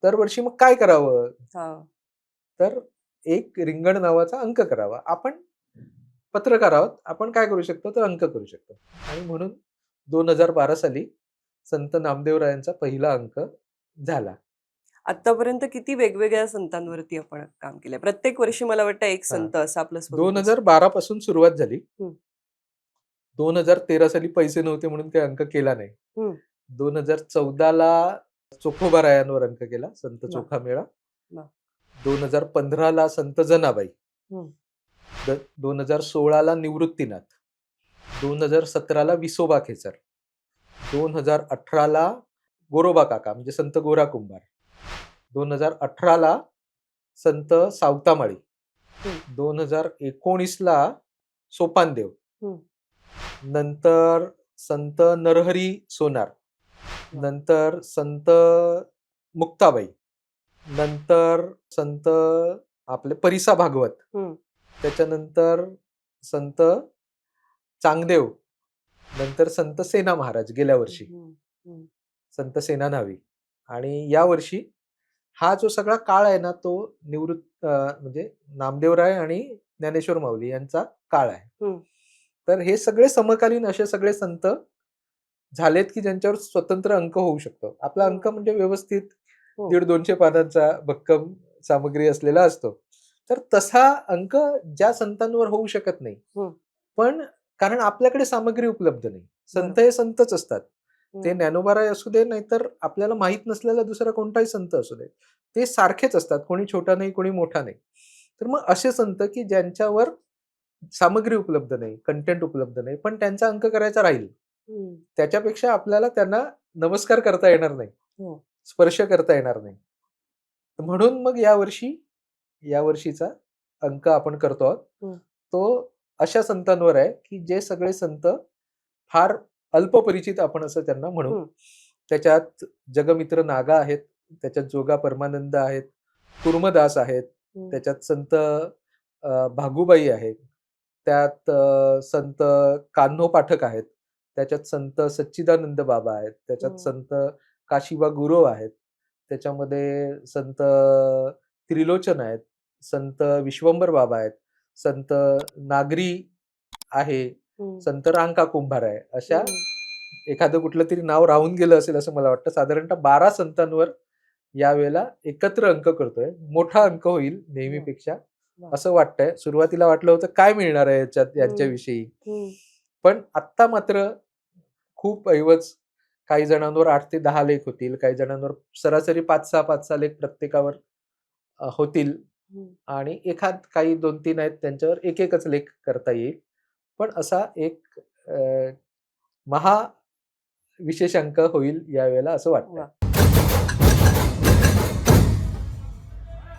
दरवर्षी मग काय करावं? हां. तर एक रिंगण नावाचा अंक करावा. आपण पत्रकार आहोत. आपण काय करू शकतो? तर अंक करू शकतो. आणि म्हणून 2012 साली संत नामदेवरायांचा पहिला अंक झाला. आत्तापर्यंत किती वेगवेगळ्या संतांवरती आपण काम केलंय. प्रत्येक वर्षी मला वाटतं एक हां. संत असं आपलं स्वरूप असतं. 2012 पासून सुरुवात झाली. हं, 2013 साली पैसे नव्हते म्हणून ते अंक केला नाही. हं. 2014 ला चोखोबारायांवर अंक केला, संत वाह! चोखामेळा. वाह! 2015 ला संत जनाबाई. हं, 2016 ला निवृत्तीनाथ. 2017 ला विसोबा खेचर. 2018 ला गोरोबा काका म्हणजे संत गोरा कुंभार. 2018 ला संत सावतामाळी. हं, 2019 ला सोपानदेव. हं. नंतर संत नरहरी सोनार. वाह! नंतर संत मुक्ताबाई. नंतर संत आपले परिसा भागवत. हं, त्याच्यानंतर संत चांगदेव. नंतर संत सेना महाराज गेल्या हं, वर्षी. हं, हं. संत सेना न्हावी. आणि यावर्षी हा जो सगळा काळ आहे ना, तो म्हणजे नामदेवराय आणि ज्ञानेश्वर माऊली यांचा काळ आहे. हं. तर हे सगळे समकालीन असे सगळे संत झालेत, की ज्यांच्यावर स्वतंत्र अंक होऊ शकतो. आपला अंक हं. म्हणजे व्यवस्थित हो. 150-200 पानांचा भक्कम सामग्री असलेला असतो. तर तसा अंक ज्या संतांवर होऊ शकत नाही. हं. पण कारण आपल्याकडे सामग्री उपलब्ध नाही. संत बरोबर. हे संतच असतात. ते हं. ज्ञानोबाराय असू दे, नाहीतर आपल्याला माहीत नसलेला दुसरा कोणताही संत असू दे. ते सारखेच असतात. कोणी छोटा नाही, कोणी मोठा नाही. तर मग असे संत, की ज्यांच्यावर सामग्री उपलब्ध नाही, कंटेंट उपलब्ध नाही, पण त्यांचा अंक करायचा राहील. हं. त्याच्यापेक्षा आपल्याला त्यांना नमस्कार करता येणार नाही. हो. स्पर्श करता येणार नाही. म्हणून मग यावर्षीचा अंक आपण करतो आहोत. हं, तो अशा संतांवर आहे, की जे सगळे संत फार अल्पपरिचित आपण असं त्यांना म्हणू. हं, त्याच्यात जगमित्र नागा आहेत, त्याच्यात जोगा परमानंद आहेत, कुर्मदास आहेत, हं, त्याच्यात संत भागूबाई आहेत, त्यात संत कान्हो पाठक आहेत, त्याच्यात संत सच्चिदानंद बाबा आहेत, त्याच्यात हं, संत काशिबा गुरव आहेत, त्याच्यामध्ये संत त्रिलोचन आहेत, संत विश्वंभर बाबा आहेत, संत नागरी आहे, हं, संत रांका कुंभार आहे. अशा हं. एखादं कुठलं तरी नाव राहून गेलं असेल असं मला वाटतं. साधारणतः 12 संतांवर यावेळेला एकत्र अंक करतोय. मोठा वाह! अंक होईल वाह! नेहमीपेक्षा वाह! असं वाटतंय. सुरुवातीला वाटलं होतं काय मिळणार आहे याच्यात हं, यांच्याविषयी. हं. पण आत्ता मात्र खूप ऐवज काही जणांवर 8 ते 10 लेख होतील. काही जणांवर सरासरी 5-6, 5-6 लेख प्रत्येकावर होतील. हं. आणि काही 2-3 आहेत त्यांच्यावर एक-एकच लेख करता येईल. पण असा एक अ, महा विशेषांक होईल यावेळेला असं वाटतंय. वाह!